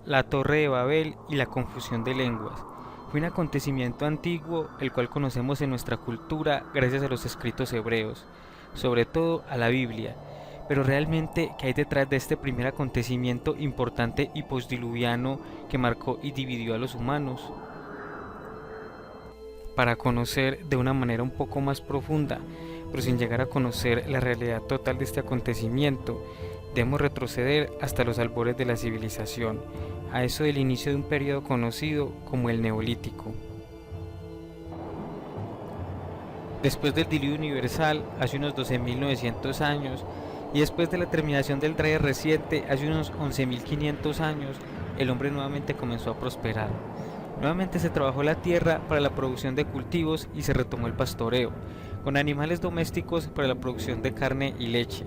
La Torre de Babel y la confusión de lenguas. Fue un acontecimiento antiguo, el cual conocemos en nuestra cultura gracias a los escritos hebreos, sobre todo a la Biblia. Pero realmente, ¿qué hay detrás de este primer acontecimiento importante y postdiluviano que marcó y dividió a los humanos? Para conocer de una manera un poco más profunda, pero sin llegar a conocer la realidad total de este acontecimiento, debemos retroceder hasta los albores de la civilización, a eso del inicio de un periodo conocido como el Neolítico. Después del diluvio universal, hace unos 12.900 años, y después de la terminación del Dryas reciente, hace unos 11.500 años, el hombre nuevamente comenzó a prosperar. Nuevamente se trabajó la tierra para la producción de cultivos y se retomó el pastoreo, con animales domésticos para la producción de carne y leche.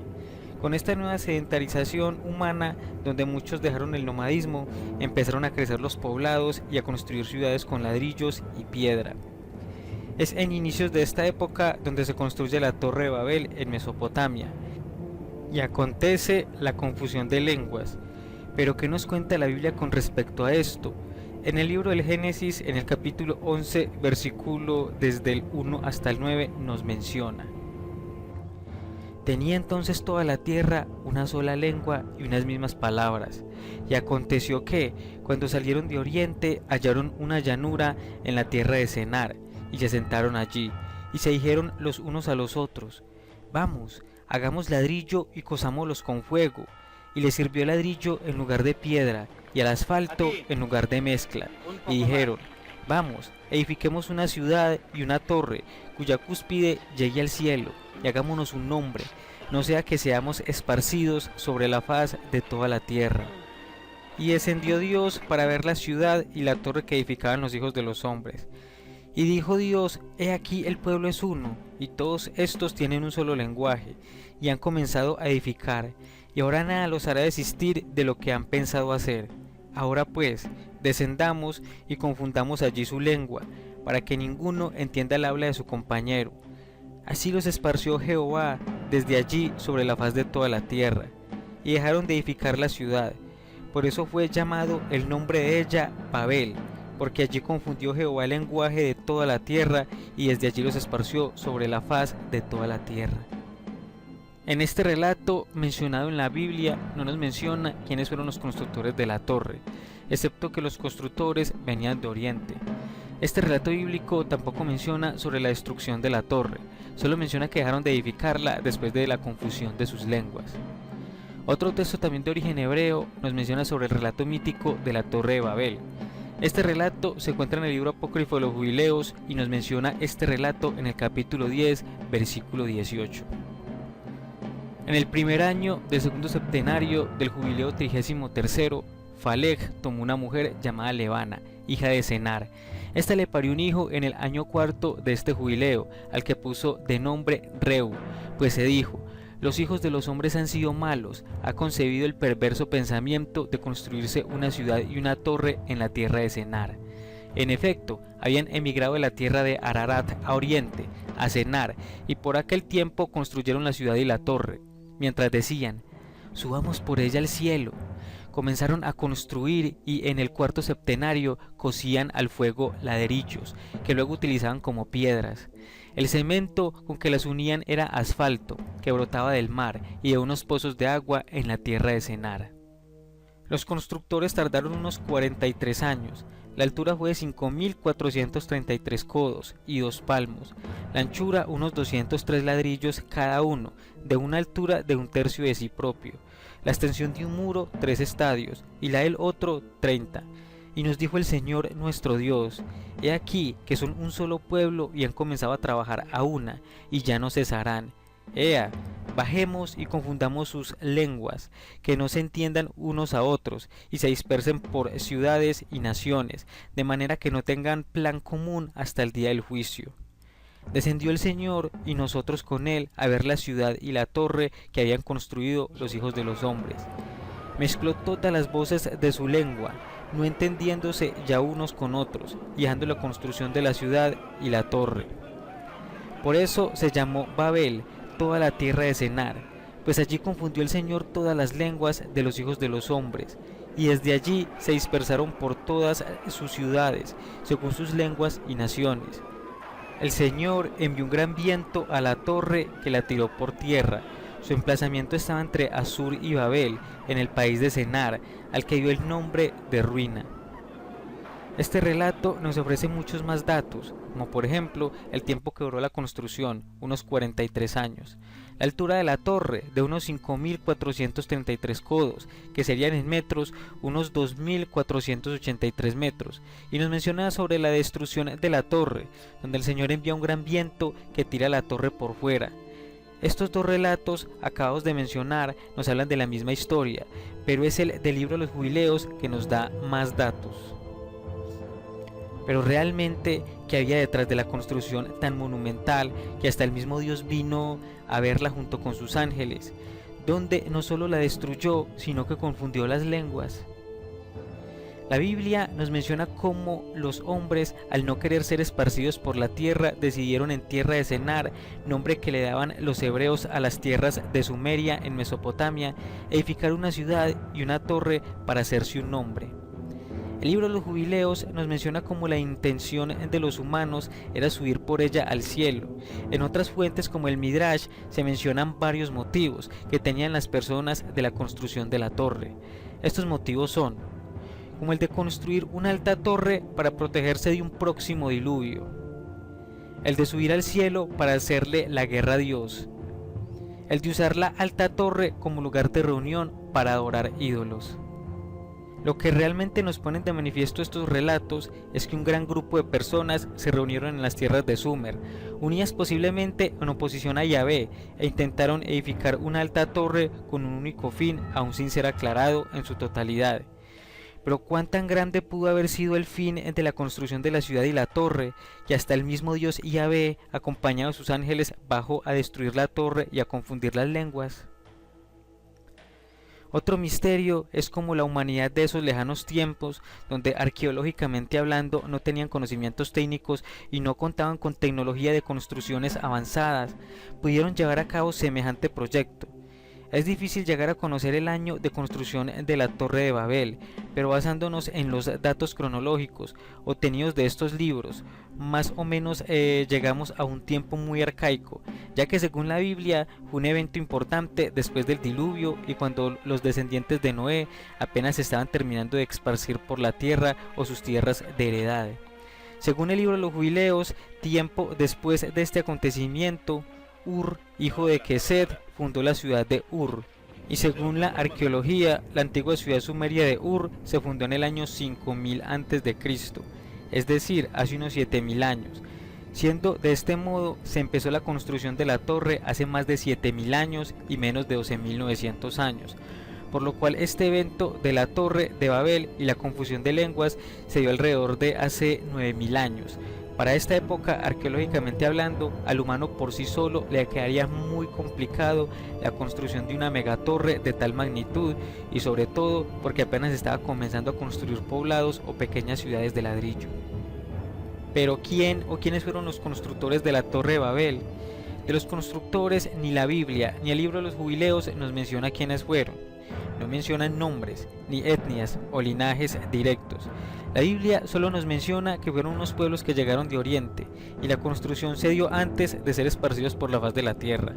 Con esta nueva sedentarización humana, donde muchos dejaron el nomadismo, empezaron a crecer los poblados y a construir ciudades con ladrillos y piedra. Es en inicios de esta época donde se construye la Torre de Babel en Mesopotamia, y acontece la confusión de lenguas. Pero ¿qué nos cuenta la Biblia con respecto a esto? En el libro del Génesis, en el capítulo 11, versículo desde el 1 hasta el 9, nos menciona: Tenía entonces toda la tierra una sola lengua y unas mismas palabras. Y aconteció que, cuando salieron de oriente, hallaron una llanura en la tierra de Senar, y se sentaron allí, y se dijeron los unos a los otros: Vamos, hagamos ladrillo y cosámoslos con fuego. Y les sirvió el ladrillo en lugar de piedra, y el asfalto en lugar de mezcla. Y dijeron: Vamos, edifiquemos una ciudad y una torre, cuya cúspide llegue al cielo, y hagámonos un nombre, no sea que seamos esparcidos sobre la faz de toda la tierra. Y descendió Dios para ver la ciudad y la torre que edificaban los hijos de los hombres. Y dijo Dios: He aquí el pueblo es uno, y todos estos tienen un solo lenguaje, y han comenzado a edificar, y ahora nada los hará desistir de lo que han pensado hacer. Ahora pues, descendamos y confundamos allí su lengua, para que ninguno entienda el habla de su compañero. Así los esparció Jehová desde allí sobre la faz de toda la tierra, y dejaron de edificar la ciudad. Por eso fue llamado el nombre de ella Babel, porque allí confundió Jehová el lenguaje de toda la tierra, y desde allí los esparció sobre la faz de toda la tierra. En este relato mencionado en la Biblia no nos menciona quiénes fueron los constructores de la torre, excepto que los constructores venían de Oriente. Este relato bíblico tampoco menciona sobre la destrucción de la torre, solo menciona que dejaron de edificarla después de la confusión de sus lenguas. Otro texto también de origen hebreo nos menciona sobre el relato mítico de la Torre de Babel. Este relato se encuentra en el libro apócrifo de los Jubileos y nos menciona este relato en el capítulo 10, versículo 18. En el primer año del segundo septenario del jubileo 33, Faleg tomó una mujer llamada Levana, hija de Senar. Esta le parió un hijo en el año cuarto de este jubileo, al que puso de nombre Reu, pues se dijo: Los hijos de los hombres han sido malos, ha concebido el perverso pensamiento de construirse una ciudad y una torre en la tierra de Senar. En efecto, habían emigrado de la tierra de Ararat a oriente, a Senar, y por aquel tiempo construyeron la ciudad y la torre. Mientras decían: Subamos por ella al cielo, comenzaron a construir y en el cuarto septenario cosían al fuego ladrillos, que luego utilizaban como piedras. El cemento con que las unían era asfalto, que brotaba del mar y de unos pozos de agua en la tierra de Senar. Los constructores tardaron unos 43 años. La altura fue de 5.433 codos y 2 palmos, la anchura unos 203 ladrillos cada uno, de una altura de 1/3 de sí propio, la extensión de un muro 3 estadios, y la del otro 30. Y nos dijo el Señor nuestro Dios: He aquí que son un solo pueblo y han comenzado a trabajar a una, y ya no cesarán. Ea, bajemos y confundamos sus lenguas, que no se entiendan unos a otros, y se dispersen por ciudades y naciones, de manera que no tengan plan común hasta el día del juicio. Descendió el Señor, y nosotros con él, a ver la ciudad y la torre que habían construido los hijos de los hombres. Mezcló todas las voces de su lengua, no entendiéndose ya unos con otros, y dejando la construcción de la ciudad y la torre. Por eso se llamó Babel toda la tierra de Senar, pues allí confundió el Señor todas las lenguas de los hijos de los hombres, y desde allí se dispersaron por todas sus ciudades, según sus lenguas y naciones. El Señor envió un gran viento a la torre que la tiró por tierra. Su emplazamiento estaba entre Asur y Babel, en el país de Senar, al que dio el nombre de ruina. Este relato nos ofrece muchos más datos, como por ejemplo el tiempo que duró la construcción, unos 43 años, la altura de la torre, de unos 5.433 codos, que serían en metros unos 2.483 metros, y nos menciona sobre la destrucción de la torre, donde el Señor envía un gran viento que tira la torre por fuera. Estos dos relatos acabados de mencionar nos hablan de la misma historia, pero es el del libro de los Jubileos que nos da más datos. Pero realmente, ¿qué había detrás de la construcción tan monumental que hasta el mismo Dios vino a verla junto con sus ángeles, donde no solo la destruyó, sino que confundió las lenguas? La Biblia nos menciona cómo los hombres, al no querer ser esparcidos por la tierra, decidieron en tierra de Senar, nombre que le daban los hebreos a las tierras de Sumeria en Mesopotamia, edificar una ciudad y una torre para hacerse un nombre. El libro de los Jubileos nos menciona cómo la intención de los humanos era subir por ella al cielo. En otras fuentes como el Midrash se mencionan varios motivos que tenían las personas de la construcción de la torre. Estos motivos son como el de construir una alta torre para protegerse de un próximo diluvio, el de subir al cielo para hacerle la guerra a Dios, el de usar la alta torre como lugar de reunión para adorar ídolos. Lo que realmente nos ponen de manifiesto estos relatos es que un gran grupo de personas se reunieron en las tierras de Sumer, unidas posiblemente en oposición a Yahvé, e intentaron edificar una alta torre con un único fin, aún sin ser aclarado en su totalidad. Pero cuán tan grande pudo haber sido el fin de la construcción de la ciudad y la torre, que hasta el mismo Dios Yahvé, acompañado de sus ángeles, bajó a destruir la torre y a confundir las lenguas. Otro misterio es como la humanidad de esos lejanos tiempos, donde arqueológicamente hablando no tenían conocimientos técnicos y no contaban con tecnología de construcciones avanzadas, pudieron llevar a cabo semejante proyecto. Es difícil llegar a conocer el año de construcción de la Torre de Babel, pero basándonos en los datos cronológicos obtenidos de estos libros, más o menos llegamos a un tiempo muy arcaico, ya que según la Biblia fue un evento importante después del diluvio y cuando los descendientes de Noé apenas estaban terminando de esparcir por la tierra o sus tierras de heredad. Según el libro de los Jubileos, tiempo después de este acontecimiento, Ur, hijo de Kesed, fundó la ciudad de Ur, y según la arqueología, la antigua ciudad sumeria de Ur se fundó en el año 5000 a.C., es decir, hace unos 7000 años. Siendo de este modo, se empezó la construcción de la torre hace más de 7000 años y menos de 12.900 años, por lo cual este evento de la Torre de Babel y la confusión de lenguas se dio alrededor de hace 9000 años. Para esta época, arqueológicamente hablando, al humano por sí solo le quedaría muy complicado la construcción de una megatorre de tal magnitud, y sobre todo porque apenas estaba comenzando a construir poblados o pequeñas ciudades de ladrillo. Pero ¿quién o quiénes fueron los constructores de la Torre de Babel? De los constructores ni la Biblia ni el libro de los Jubileos nos menciona quiénes fueron. No mencionan nombres, ni etnias o linajes directos. La Biblia solo nos menciona que fueron unos pueblos que llegaron de Oriente, y la construcción se dio antes de ser esparcidos por la faz de la tierra.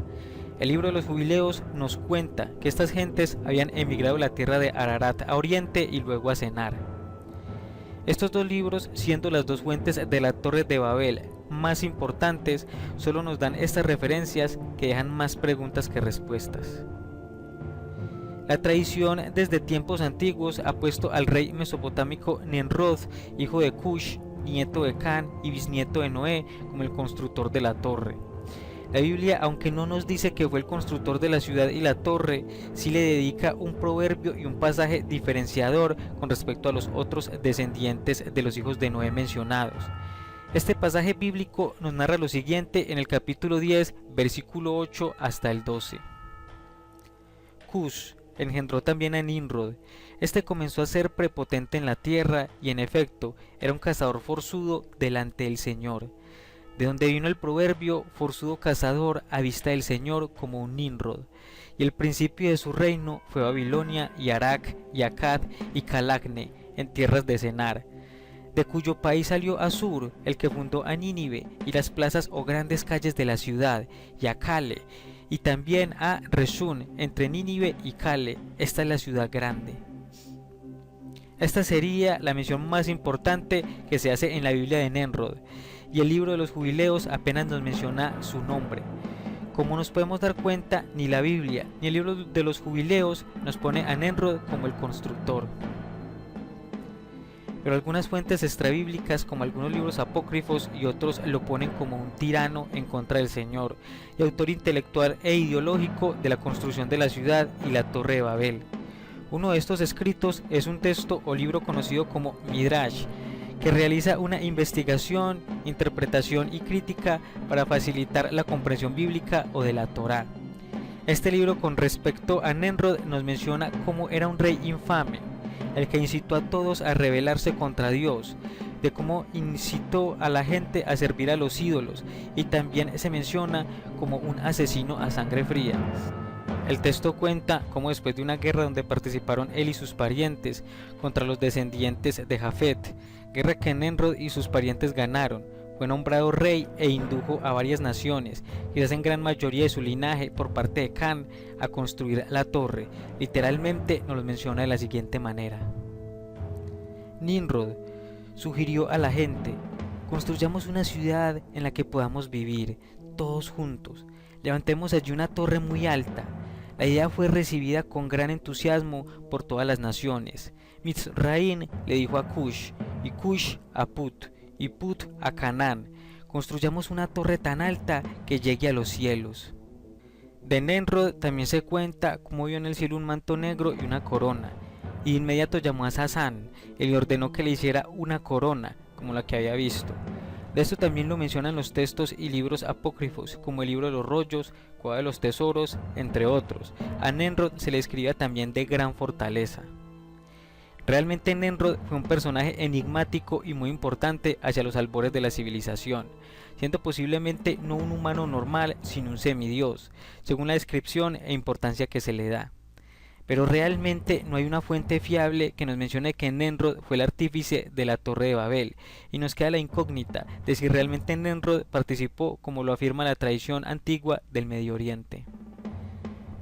El libro de los Jubileos nos cuenta que estas gentes habían emigrado de la tierra de Ararat a Oriente y luego a Senar. Estos dos libros, siendo las dos fuentes de la Torre de Babel más importantes, solo nos dan estas referencias que dejan más preguntas que respuestas. La tradición desde tiempos antiguos ha puesto al rey mesopotámico Nimrod, hijo de Cush, nieto de Can y bisnieto de Noé, como el constructor de la torre. La Biblia, aunque no nos dice que fue el constructor de la ciudad y la torre, sí le dedica un proverbio y un pasaje diferenciador con respecto a los otros descendientes de los hijos de Noé mencionados. Este pasaje bíblico nos narra lo siguiente en el capítulo 10, versículo 8 hasta el 12. Cush, engendró también a Nimrod. Este comenzó a ser prepotente en la tierra y en efecto era un cazador forzudo delante del Señor. De donde vino el proverbio, forzudo cazador a vista del Señor como un Nimrod. Y el principio de su reino fue Babilonia y Arak y Akkad y Calacne en tierras de Senar, de cuyo país salió Asur, el que fundó a Nínive y las plazas o grandes calles de la ciudad, y a Cale, y también a Reshun, entre Nínive y Cale. Esta es la ciudad grande. Esta sería la mención más importante que se hace en la Biblia de Nimrod, y el libro de los jubileos apenas nos menciona su nombre. Como nos podemos dar cuenta, ni la Biblia ni el libro de los jubileos nos pone a Nimrod como el constructor. Pero algunas fuentes extrabíblicas, como algunos libros apócrifos y otros, lo ponen como un tirano en contra del Señor y autor intelectual e ideológico de la construcción de la ciudad y la Torre de Babel. Uno de estos escritos es un texto o libro conocido como Midrash, que realiza una investigación, interpretación y crítica para facilitar la comprensión bíblica o de la Torá. Este libro, con respecto a Nimrod, nos menciona cómo era un rey infame, el que incitó a todos a rebelarse contra Dios, de cómo incitó a la gente a servir a los ídolos, y también se menciona como un asesino a sangre fría. El texto cuenta cómo después de una guerra donde participaron él y sus parientes contra los descendientes de Jafet, guerra que Nimrod y sus parientes ganaron, fue nombrado rey e indujo a varias naciones, quizás en gran mayoría de su linaje por parte de Can, a construir la torre. Literalmente nos lo menciona de la siguiente manera. Nimrod sugirió a la gente: construyamos una ciudad en la que podamos vivir, todos juntos. Levantemos allí una torre muy alta. La idea fue recibida con gran entusiasmo por todas las naciones. Mizraim le dijo a Cush, y Cush a Put, y Put a Canaán: construyamos una torre tan alta que llegue a los cielos. De Nimrod también se cuenta cómo vio en el cielo un manto negro y una corona, y de inmediato llamó a Sasán y le ordenó que le hiciera una corona como la que había visto. De esto también lo mencionan los textos y libros apócrifos, como el libro de los rollos, Cueva de los tesoros, entre otros. A Nimrod se le escribía también de gran fortaleza. Realmente Nimrod fue un personaje enigmático y muy importante hacia los albores de la civilización, siendo posiblemente no un humano normal, sino un semidios, según la descripción e importancia que se le da. Pero realmente no hay una fuente fiable que nos mencione que Nimrod fue el artífice de la Torre de Babel, y nos queda la incógnita de si realmente Nimrod participó, como lo afirma la tradición antigua del Medio Oriente.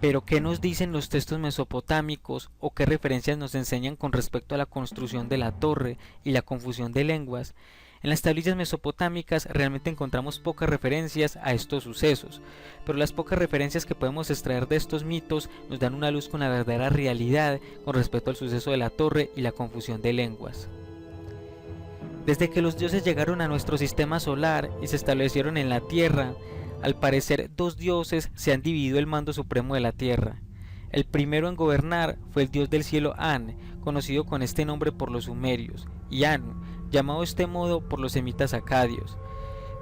Pero ¿qué nos dicen los textos mesopotámicos o qué referencias nos enseñan con respecto a la construcción de la torre y la confusión de lenguas? En las tablillas mesopotámicas realmente encontramos pocas referencias a estos sucesos, pero las pocas referencias que podemos extraer de estos mitos nos dan una luz con la verdadera realidad con respecto al suceso de la torre y la confusión de lenguas. Desde que los dioses llegaron a nuestro sistema solar y se establecieron en la Tierra, al parecer dos dioses se han dividido el mando supremo de la Tierra. El primero en gobernar fue el dios del cielo An, conocido con este nombre por los sumerios, y Anu, llamado de este modo por los semitas acadios.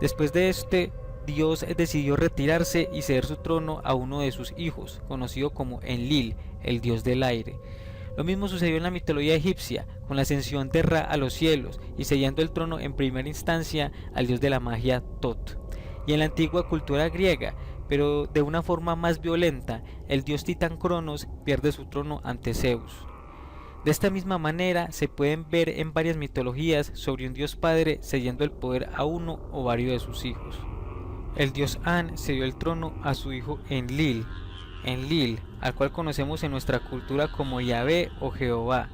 Después de este, Dios decidió retirarse y ceder su trono a uno de sus hijos, conocido como Enlil, el dios del aire. Lo mismo sucedió en la mitología egipcia, con la ascensión de Ra a los cielos y cediendo el trono en primera instancia al dios de la magia Tot. Y en la antigua cultura griega, pero de una forma más violenta, el dios titán Cronos pierde su trono ante Zeus. De esta misma manera se pueden ver en varias mitologías sobre un dios padre cediendo el poder a uno o varios de sus hijos. El dios An cedió el trono a su hijo Enlil, al cual conocemos en nuestra cultura como Yahvé o Jehová.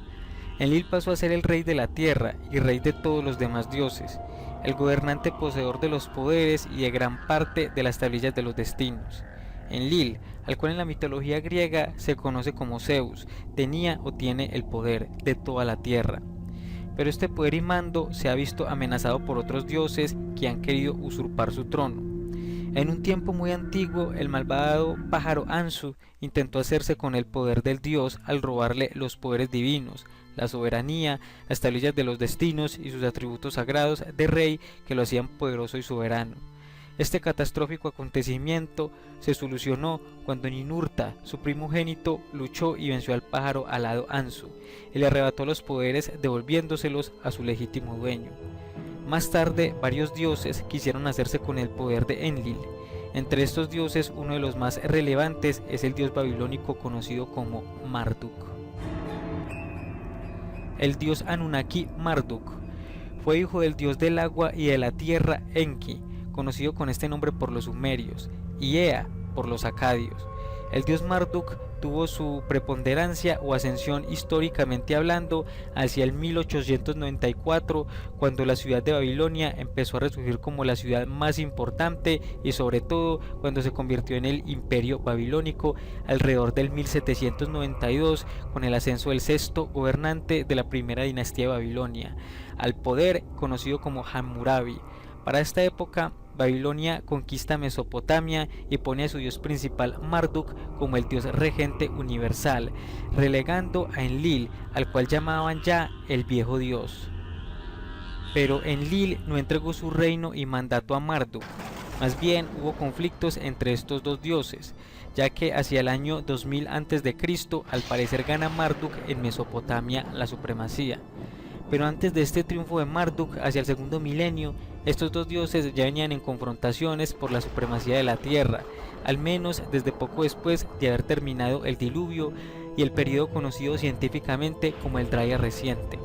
Enlil pasó a ser el rey de la tierra y rey de todos los demás dioses, el gobernante poseedor de los poderes y de gran parte de las tablillas de los destinos. Enlil, al cual en la mitología griega se conoce como Zeus, tenía o tiene el poder de toda la tierra. Pero este poder y mando se ha visto amenazado por otros dioses que han querido usurpar su trono. En un tiempo muy antiguo, el malvado pájaro Ansu intentó hacerse con el poder del dios al robarle los poderes divinos, la soberanía, las tablillas de los destinos y sus atributos sagrados de rey que lo hacían poderoso y soberano. Este catastrófico acontecimiento se solucionó cuando Ninurta, su primogénito, luchó y venció al pájaro alado Anzu y le arrebató los poderes devolviéndoselos a su legítimo dueño. Más tarde, varios dioses quisieron hacerse con el poder de Enlil. Entre estos dioses, uno de los más relevantes es el dios babilónico conocido como Marduk. El dios Anunnaki Marduk fue hijo del dios del agua y de la tierra Enki, conocido con este nombre por los sumerios, y Ea por los acadios. El dios Marduk tuvo su preponderancia o ascensión históricamente hablando hacia el 1894, cuando la ciudad de Babilonia empezó a resurgir como la ciudad más importante y sobre todo cuando se convirtió en el imperio babilónico alrededor del 1792, con el ascenso del sexto gobernante de la primera dinastía de Babilonia al poder, conocido como Hammurabi. Para esta época, Babilonia conquista Mesopotamia y pone a su dios principal Marduk como el dios regente universal, relegando a Enlil, al cual llamaban ya el viejo dios. Pero Enlil no entregó su reino y mandato a Marduk, más bien hubo conflictos entre estos dos dioses, ya que hacia el año 2000 a.C. al parecer gana Marduk en Mesopotamia la supremacía. Pero antes de este triunfo de Marduk hacia el segundo milenio, estos dos dioses ya venían en confrontaciones por la supremacía de la tierra, al menos desde poco después de haber terminado el diluvio y el periodo conocido científicamente como el Dryas reciente.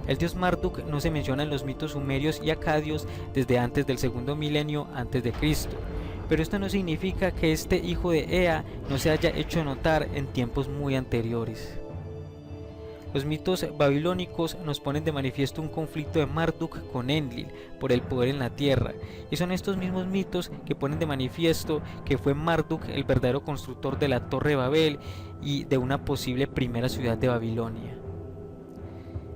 El dios Marduk no se menciona en los mitos sumerios y acadios desde antes del segundo milenio antes de Cristo, pero esto no significa que este hijo de Ea no se haya hecho notar en tiempos muy anteriores. Los mitos babilónicos nos ponen de manifiesto un conflicto de Marduk con Enlil por el poder en la tierra, y son estos mismos mitos que ponen de manifiesto que fue Marduk el verdadero constructor de la Torre de Babel y de una posible primera ciudad de Babilonia.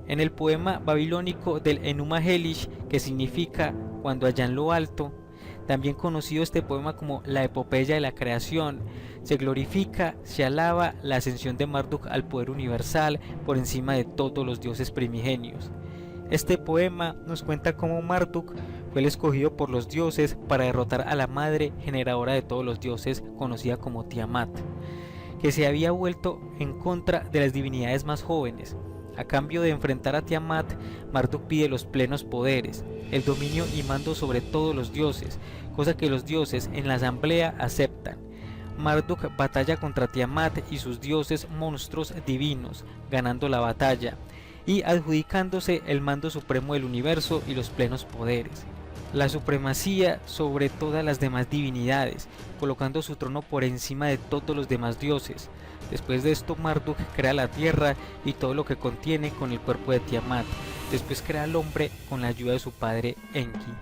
En el poema babilónico del Enuma Elish, que significa cuando allá en lo alto, también conocido este poema como la epopeya de la creación, se glorifica, se alaba la ascensión de Marduk al poder universal por encima de todos los dioses primigenios. Este poema nos cuenta cómo Marduk fue el escogido por los dioses para derrotar a la madre generadora de todos los dioses, conocida como Tiamat, que se había vuelto en contra de las divinidades más jóvenes. A cambio de enfrentar a Tiamat, Marduk pide los plenos poderes, el dominio y mando sobre todos los dioses, cosa que los dioses en la asamblea aceptan. Marduk batalla contra Tiamat y sus dioses monstruos divinos, ganando la batalla y adjudicándose el mando supremo del universo y los plenos poderes, la supremacía sobre todas las demás divinidades, colocando su trono por encima de todos los demás dioses. Después de esto, Marduk crea la tierra y todo lo que contiene con el cuerpo de Tiamat. Después crea al hombre con la ayuda de su padre Enki.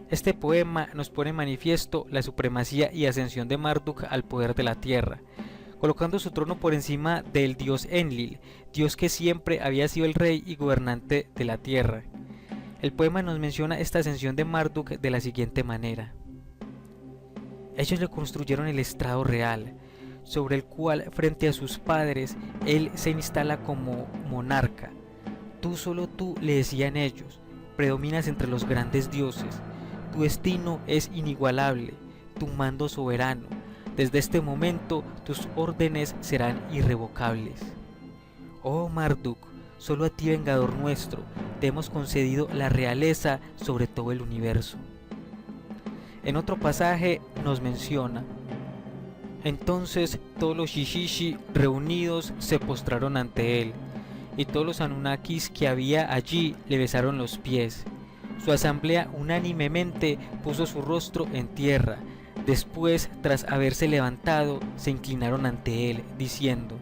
Este poema nos pone en manifiesto la supremacía y ascensión de Marduk al poder de la tierra, colocando su trono por encima del dios Enlil, dios que siempre había sido el rey y gobernante de la tierra. El poema nos menciona esta ascensión de Marduk de la siguiente manera: ellos le construyeron el estrado real, sobre el cual frente a sus padres él se instala como monarca. Tú, solo tú, le decían ellos, predominas entre los grandes dioses. Tu destino es inigualable, tu mando soberano. Desde este momento tus órdenes serán irrevocables. Oh Marduk, solo a ti, vengador nuestro, te hemos concedido la realeza sobre todo el universo. En otro pasaje nos menciona: entonces todos los Shishishi reunidos se postraron ante él, y todos los Anunnakis que había allí le besaron los pies. Su asamblea unánimemente puso su rostro en tierra. Después, tras haberse levantado, se inclinaron ante él, diciendo: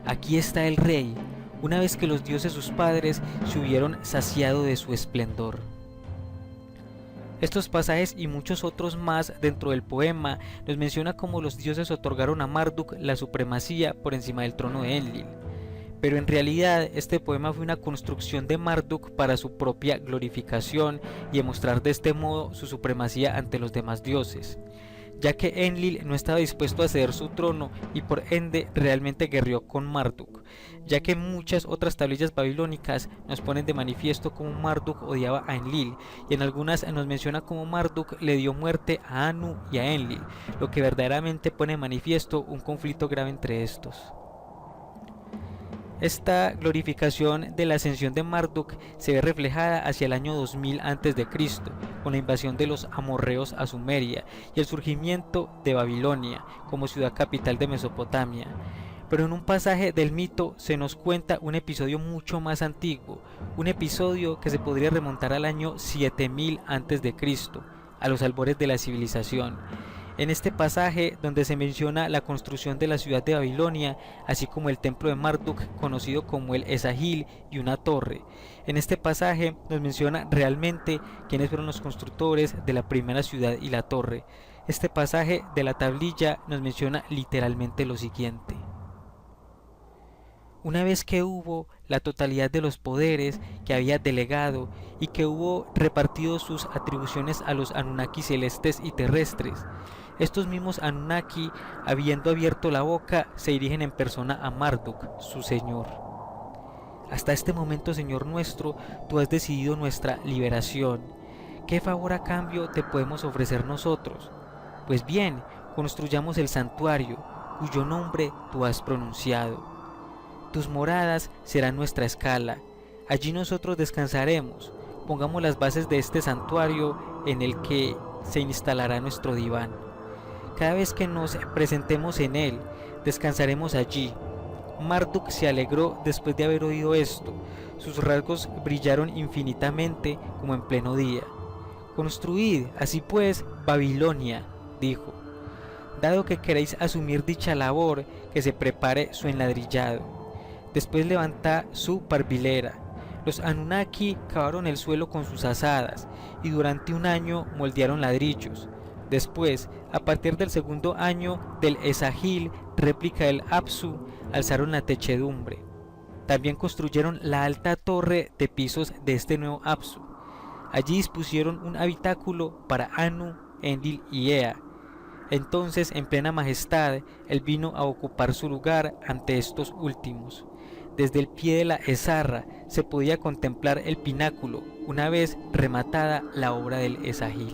aquí está el rey, una vez que los dioses sus padres se hubieron saciado de su esplendor. Estos pasajes y muchos otros más dentro del poema nos menciona cómo los dioses otorgaron a Marduk la supremacía por encima del trono de Enlil. Pero en realidad este poema fue una construcción de Marduk para su propia glorificación y demostrar de este modo su supremacía ante los demás dioses, ya que Enlil no estaba dispuesto a ceder su trono y por ende realmente guerreó con Marduk, ya que muchas otras tablillas babilónicas nos ponen de manifiesto cómo Marduk odiaba a Enlil, y en algunas nos menciona cómo Marduk le dio muerte a Anu y a Enlil, lo que verdaderamente pone de manifiesto un conflicto grave entre estos. Esta glorificación de la ascensión de Marduk se ve reflejada hacia el año 2000 a.C., con la invasión de los amorreos a Sumeria y el surgimiento de Babilonia como ciudad capital de Mesopotamia. Pero en un pasaje del mito se nos cuenta un episodio mucho más antiguo, un episodio que se podría remontar al año 7000 a.C., a los albores de la civilización. En este pasaje, donde se menciona la construcción de la ciudad de Babilonia, así como el templo de Marduk, conocido como el Esagil, y una torre. En este pasaje nos menciona realmente quiénes fueron los constructores de la primera ciudad y la torre. Este pasaje de la tablilla nos menciona literalmente lo siguiente: una vez que hubo la totalidad de los poderes que había delegado y que hubo repartido sus atribuciones a los Anunnaki celestes y terrestres, estos mismos Anunnaki, habiendo abierto la boca, se dirigen en persona a Marduk, su señor. Hasta este momento, Señor nuestro, tú has decidido nuestra liberación. ¿Qué favor a cambio te podemos ofrecer nosotros? Pues bien, construyamos el santuario, cuyo nombre tú has pronunciado. Tus moradas serán nuestra escala, allí nosotros descansaremos, pongamos las bases de este santuario en el que se instalará nuestro diván. Cada vez que nos presentemos en él, descansaremos allí. Marduk se alegró después de haber oído esto, sus rasgos brillaron infinitamente como en pleno día. Construid, así pues, Babilonia, dijo. Dado que queréis asumir dicha labor, que se prepare su enladrillado. Después levantá su parvilera. Los Anunnaki cavaron el suelo con sus azadas y durante un año moldearon ladrillos. Después, a partir del segundo año del Esagil, réplica del Apsu, alzaron la techedumbre. También construyeron la alta torre de pisos de este nuevo Apsu. Allí dispusieron un habitáculo para Anu, Enlil y Ea. Entonces, en plena majestad, él vino a ocupar su lugar ante estos últimos. Desde el pie de la Ezarra se podía contemplar el pináculo, una vez rematada la obra del Esagil.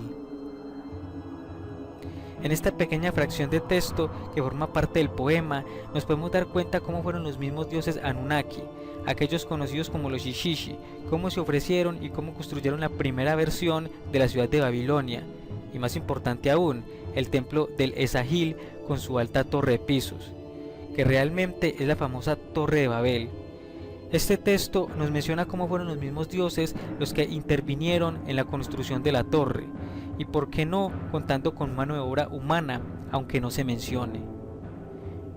En esta pequeña fracción de texto que forma parte del poema, nos podemos dar cuenta cómo fueron los mismos dioses Anunnaki, aquellos conocidos como los Shishishi, cómo se ofrecieron y cómo construyeron la primera versión de la ciudad de Babilonia, y más importante aún, el templo del Esagil con su alta torre de pisos, que realmente es la famosa Torre de Babel. Este texto nos menciona cómo fueron los mismos dioses los que intervinieron en la construcción de la torre, y por qué no contando con mano de obra humana, aunque no se mencione.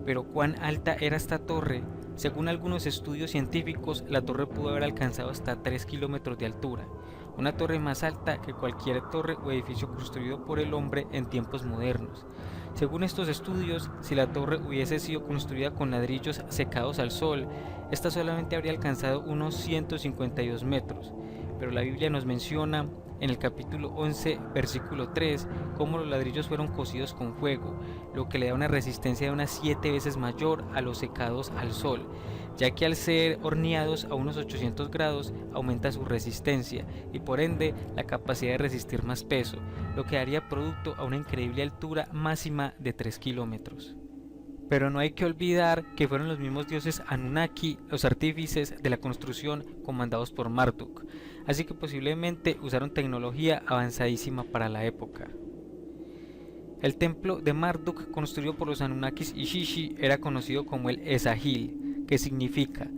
Pero ¿cuán alta era esta torre? Según algunos estudios científicos, la torre pudo haber alcanzado hasta 3 kilómetros de altura, una torre más alta que cualquier torre o edificio construido por el hombre en tiempos modernos. Según estos estudios, si la torre hubiese sido construida con ladrillos secados al sol, esta solamente habría alcanzado unos 152 metros, pero la Biblia nos menciona en el capítulo 11, versículo 3, cómo los ladrillos fueron cocidos con fuego, lo que le da una resistencia de unas 7 veces mayor a los secados al sol, ya que al ser horneados a unos 800 grados aumenta su resistencia y por ende la capacidad de resistir más peso, lo que daría producto a una increíble altura máxima de 3 kilómetros. Pero no hay que olvidar que fueron los mismos dioses Anunnaki los artífices de la construcción comandados por Marduk, así que posiblemente usaron tecnología avanzadísima para la época. El templo de Marduk construido por los Anunnakis y Shishi era conocido como el Esagil, que significa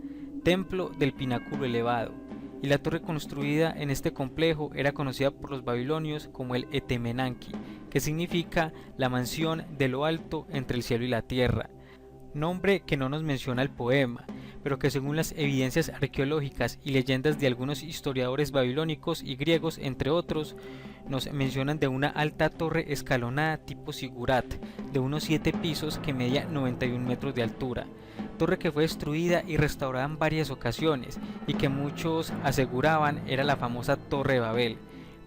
templo del pináculo elevado, y la torre construida en este complejo era conocida por los babilonios como el Etemenanki, que significa la mansión de lo alto entre el cielo y la tierra, nombre que no nos menciona el poema, pero que según las evidencias arqueológicas y leyendas de algunos historiadores babilónicos y griegos, entre otros, nos mencionan de una alta torre escalonada tipo zigurat, de unos 7 pisos que medía 91 metros de altura, torre que fue destruida y restaurada en varias ocasiones y que muchos aseguraban era la famosa Torre de Babel,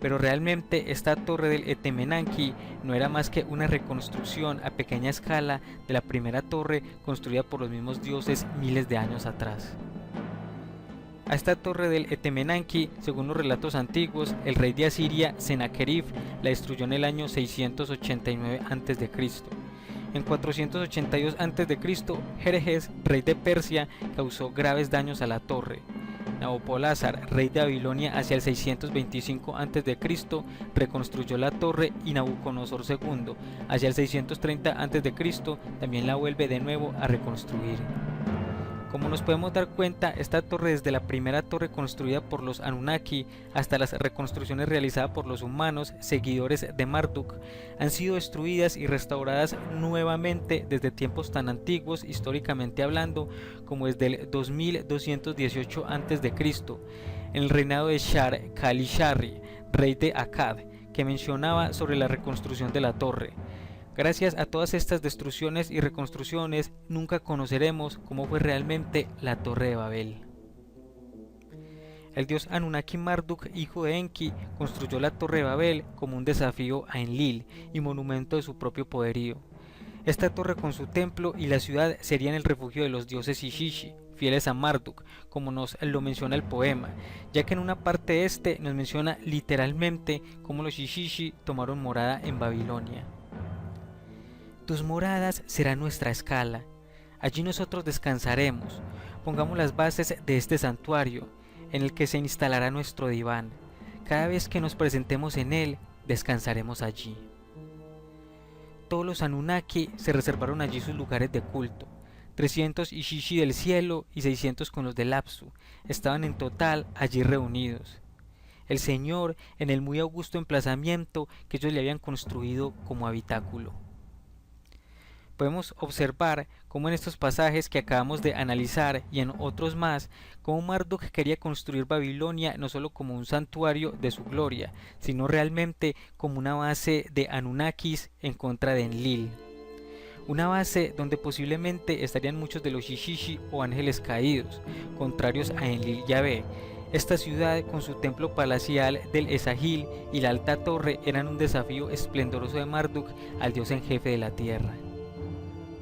pero realmente esta torre del Etemenanki no era más que una reconstrucción a pequeña escala de la primera torre construida por los mismos dioses miles de años atrás. A esta torre del Etemenanki, según los relatos antiguos, el rey de Asiria, Sennacherib, la destruyó en el año 689 a.C. En 482 a.C., Jerjes, rey de Persia, causó graves daños a la torre. Nabopolassar, rey de Babilonia, hacia el 625 a.C., reconstruyó la torre y Nabucodonosor II, hacia el 630 a.C., también la vuelve de nuevo a reconstruir. Como nos podemos dar cuenta, esta torre, desde la primera torre construida por los Anunnaki hasta las reconstrucciones realizadas por los humanos, seguidores de Marduk, han sido destruidas y restauradas nuevamente desde tiempos tan antiguos, históricamente hablando, como desde el 2218 a.C., en el reinado de Shar-Kali-Sharri, rey de Akkad, que mencionaba sobre la reconstrucción de la torre. Gracias a todas estas destrucciones y reconstrucciones, nunca conoceremos cómo fue realmente la Torre de Babel. El dios Anunnaki Marduk, hijo de Enki, construyó la Torre de Babel como un desafío a Enlil y monumento de su propio poderío. Esta torre con su templo y la ciudad serían el refugio de los dioses Ishishi, fieles a Marduk, como nos lo menciona el poema, ya que en una parte de este nos menciona literalmente cómo los Ishishi tomaron morada en Babilonia. Tus moradas serán nuestra escala, allí nosotros descansaremos, pongamos las bases de este santuario, en el que se instalará nuestro diván, cada vez que nos presentemos en él, descansaremos allí. Todos los Anunnaki se reservaron allí sus lugares de culto, 300 Ishishi del cielo y 600 con los del Apsu, estaban en total allí reunidos. El Señor en el muy augusto emplazamiento que ellos le habían construido como habitáculo. Podemos observar cómo en estos pasajes que acabamos de analizar y en otros más, cómo Marduk quería construir Babilonia no solo como un santuario de su gloria, sino realmente como una base de Anunnakis en contra de Enlil. Una base donde posiblemente estarían muchos de los Shishishi o ángeles caídos, contrarios a Enlil Yahvé. Esta ciudad, con su templo palacial del Esagil y la alta torre, eran un desafío esplendoroso de Marduk al dios en jefe de la tierra.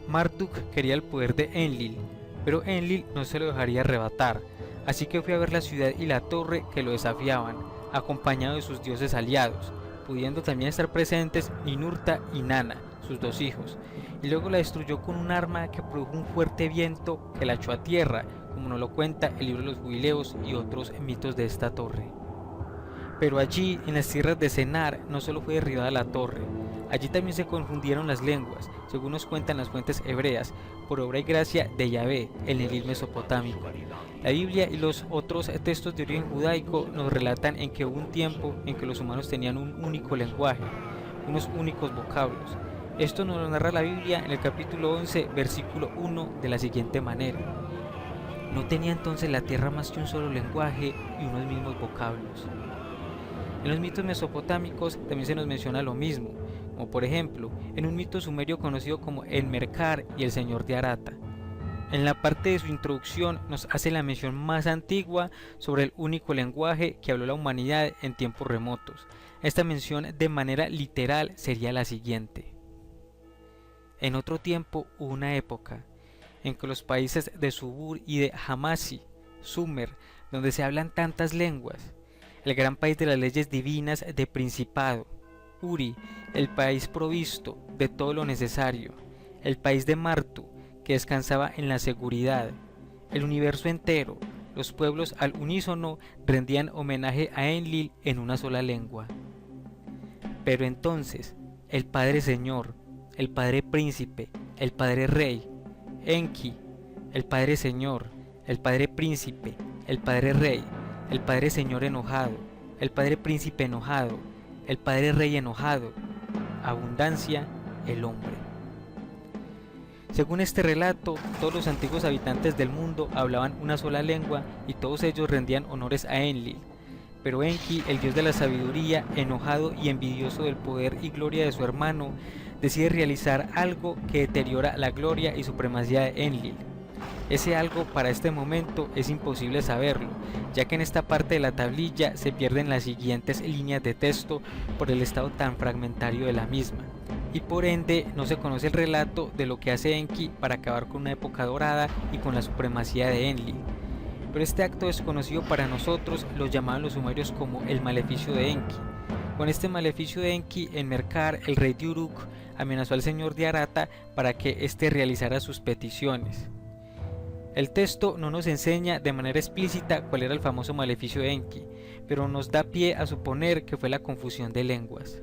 Marduk quería el poder de Enlil, pero Enlil no se lo dejaría arrebatar, así que fue a ver la ciudad y la torre que lo desafiaban, acompañado de sus dioses aliados, pudiendo también estar presentes Ninurta y Nana, sus dos hijos, y luego la destruyó con un arma que produjo un fuerte viento que la echó a tierra, como nos lo cuenta el libro de los Jubileos y otros mitos de esta torre. Pero allí, en las tierras de Sennar, no solo fue derribada la torre, allí también se confundieron las lenguas, según nos cuentan las fuentes hebreas, por obra y gracia de Yahvé, el Enlil mesopotámico. La Biblia y los otros textos de origen judaico nos relatan en que hubo un tiempo en que los humanos tenían un único lenguaje, unos únicos vocablos. Esto nos lo narra la Biblia en el capítulo 11, versículo 1, de la siguiente manera: no tenía entonces la tierra más que un solo lenguaje y unos mismos vocablos. En los mitos mesopotámicos también se nos menciona lo mismo, como por ejemplo en un mito sumerio conocido como el Merkar y el Señor de Arata. En la parte de su introducción nos hace la mención más antigua sobre el único lenguaje que habló la humanidad en tiempos remotos. Esta mención de manera literal sería la siguiente: en otro tiempo hubo una época en que los países de Subur y de Hamasi, Sumer, donde se hablan tantas lenguas, el gran país de las leyes divinas de Principado, Uri, el país provisto de todo lo necesario, el país de Martu, que descansaba en la seguridad, el universo entero, los pueblos al unísono rendían homenaje a Enlil en una sola lengua. Pero entonces, el Padre Señor, el Padre Príncipe, el Padre Rey, Enki, el Padre Señor, el Padre Príncipe, el Padre Rey, el Padre Señor enojado, el Padre Príncipe enojado, el Padre Rey enojado, abundancia, el hombre. Según este relato, todos los antiguos habitantes del mundo hablaban una sola lengua y todos ellos rendían honores a Enlil. Pero Enki, el dios de la sabiduría, enojado y envidioso del poder y gloria de su hermano, decide realizar algo que deteriora la gloria y supremacía de Enlil. Ese algo para este momento es imposible saberlo, ya que en esta parte de la tablilla se pierden las siguientes líneas de texto por el estado tan fragmentario de la misma, y por ende no se conoce el relato de lo que hace Enki para acabar con una época dorada y con la supremacía de Enlil. Pero este acto desconocido para nosotros lo llamaban los sumerios como el maleficio de Enki. Con este maleficio de Enki, en Merkar, el rey de Uruk amenazó al señor de Arata para que éste realizara sus peticiones. El texto no nos enseña de manera explícita cuál era el famoso maleficio de Enki, pero nos da pie a suponer que fue la confusión de lenguas.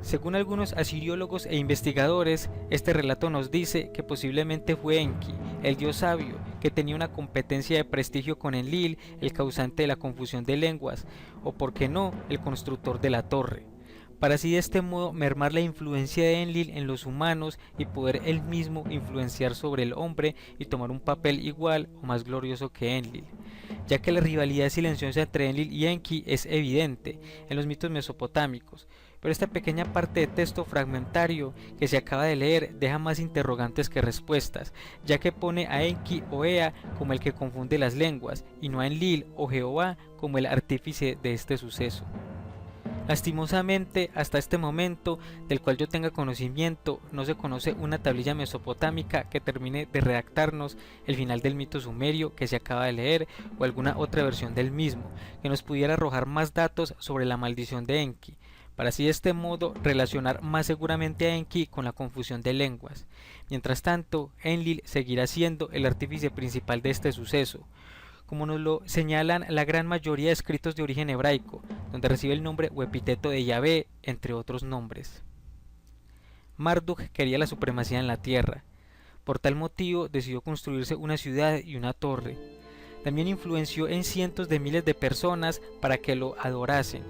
Según algunos asiriólogos e investigadores, este relato nos dice que posiblemente fue Enki, el dios sabio, que tenía una competencia de prestigio con Enlil, el causante de la confusión de lenguas, o por qué no, el constructor de la torre, para así de este modo mermar la influencia de Enlil en los humanos y poder él mismo influenciar sobre el hombre y tomar un papel igual o más glorioso que Enlil, ya que la rivalidad silenciosa entre Enlil y Enki es evidente en los mitos mesopotámicos, pero esta pequeña parte de texto fragmentario que se acaba de leer deja más interrogantes que respuestas, ya que pone a Enki o Ea como el que confunde las lenguas y no a Enlil o Jehová como el artífice de este suceso. Lastimosamente, hasta este momento, del cual yo tenga conocimiento, no se conoce una tablilla mesopotámica que termine de redactarnos el final del mito sumerio que se acaba de leer o alguna otra versión del mismo, que nos pudiera arrojar más datos sobre la maldición de Enki, para así de este modo relacionar más seguramente a Enki con la confusión de lenguas. Mientras tanto, Enlil seguirá siendo el artífice principal de este suceso, como nos lo señalan la gran mayoría de escritos de origen hebraico, donde recibe el nombre o epíteto de Yahvé, entre otros nombres. Marduk quería la supremacía en la tierra. Por tal motivo decidió construirse una ciudad y una torre. También influenció en cientos de miles de personas para que lo adorasen.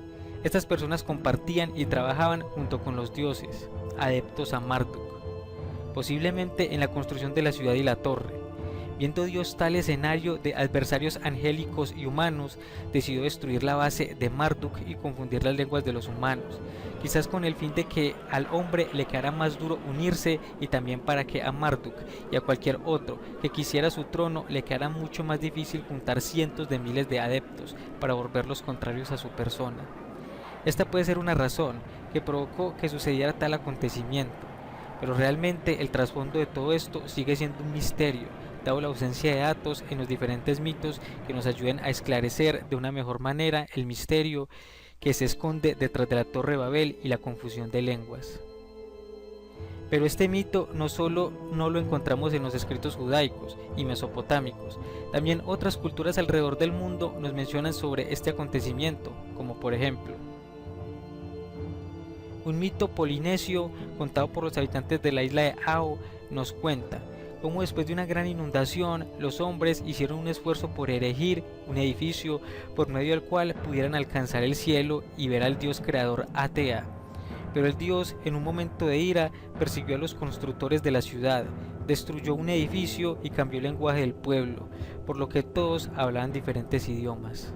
Estas personas compartían y trabajaban junto con los dioses, adeptos a Marduk, posiblemente en la construcción de la ciudad y la torre. Viendo Dios tal escenario de adversarios angélicos y humanos, decidió destruir la base de Marduk y confundir las lenguas de los humanos, quizás con el fin de que al hombre le quedara más duro unirse y también para que a Marduk y a cualquier otro que quisiera su trono le quedara mucho más difícil juntar cientos de miles de adeptos para volverlos contrarios a su persona. Esta puede ser una razón que provocó que sucediera tal acontecimiento, pero realmente el trasfondo de todo esto sigue siendo un misterio, dado la ausencia de datos en los diferentes mitos que nos ayuden a esclarecer de una mejor manera el misterio que se esconde detrás de la Torre de Babel y la confusión de lenguas. Pero este mito no solo no lo encontramos en los escritos judaicos y mesopotámicos, también otras culturas alrededor del mundo nos mencionan sobre este acontecimiento, como por ejemplo un mito polinesio contado por los habitantes de la isla de Ao nos cuenta cómo después de una gran inundación los hombres hicieron un esfuerzo por erigir un edificio por medio del cual pudieran alcanzar el cielo y ver al dios creador Atea. Pero el dios, en un momento de ira, persiguió a los constructores de la ciudad, destruyó un edificio y cambió el lenguaje del pueblo, por lo que todos hablaban diferentes idiomas.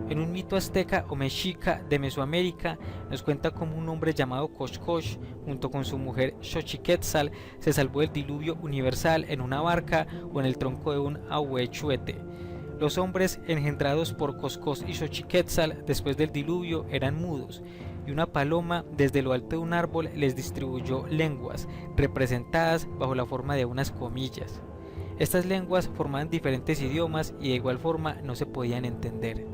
En un mito azteca o mexica de Mesoamérica nos cuenta cómo un hombre llamado Coxcox, junto con su mujer Xochiquetzal, se salvó del diluvio universal en una barca o en el tronco de un ahuechuete. Los hombres engendrados por Coxcox y Xochiquetzal después del diluvio eran mudos, y una paloma desde lo alto de un árbol les distribuyó lenguas, representadas bajo la forma de unas comillas. Estas lenguas formaban diferentes idiomas y de igual forma no se podían entender.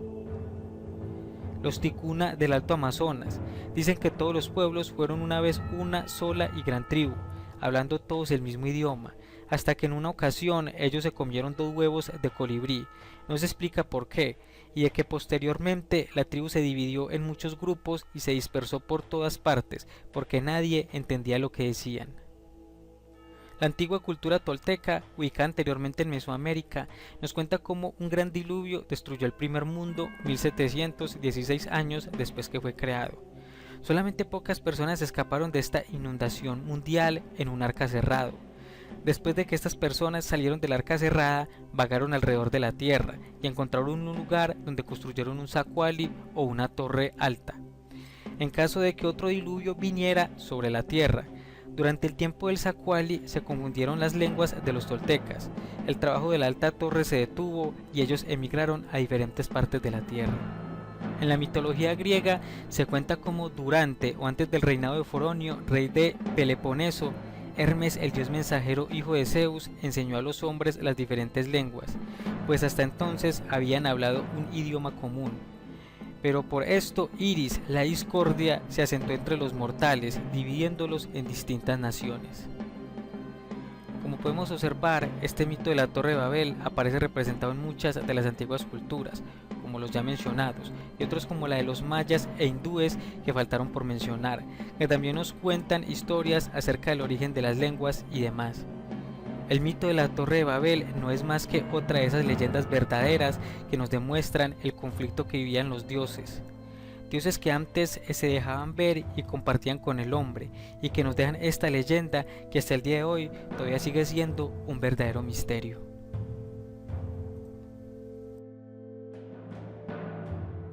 Los ticuna del Alto Amazonas dicen que todos los pueblos fueron una vez una sola y gran tribu, hablando todos el mismo idioma, hasta que en una ocasión ellos se comieron 2 huevos de colibrí. No se explica por qué, y de que posteriormente la tribu se dividió en muchos grupos y se dispersó por todas partes, porque nadie entendía lo que decían. La antigua cultura tolteca, ubicada anteriormente en Mesoamérica, nos cuenta cómo un gran diluvio destruyó el primer mundo 1716 años después que fue creado. Solamente pocas personas escaparon de esta inundación mundial en un arca cerrado. Después de que estas personas salieron del arca cerrada, vagaron alrededor de la tierra y encontraron un lugar donde construyeron un zacuali o una torre alta, en caso de que otro diluvio viniera sobre la tierra. Durante el tiempo del Zacuali se confundieron las lenguas de los toltecas, el trabajo de la alta torre se detuvo y ellos emigraron a diferentes partes de la tierra. En la mitología griega se cuenta como durante o antes del reinado de Foronio, rey de Peloponeso, Hermes, el dios mensajero hijo de Zeus, enseñó a los hombres las diferentes lenguas, pues hasta entonces habían hablado un idioma común. Pero por esto Iris, la discordia, se asentó entre los mortales, dividiéndolos en distintas naciones. Como podemos observar, este mito de la Torre de Babel aparece representado en muchas de las antiguas culturas, como los ya mencionados, y otros como la de los mayas e hindúes que faltaron por mencionar, que también nos cuentan historias acerca del origen de las lenguas y demás. El mito de la Torre de Babel no es más que otra de esas leyendas verdaderas que nos demuestran el conflicto que vivían los dioses. Dioses que antes se dejaban ver y compartían con el hombre, y que nos dejan esta leyenda que hasta el día de hoy todavía sigue siendo un verdadero misterio.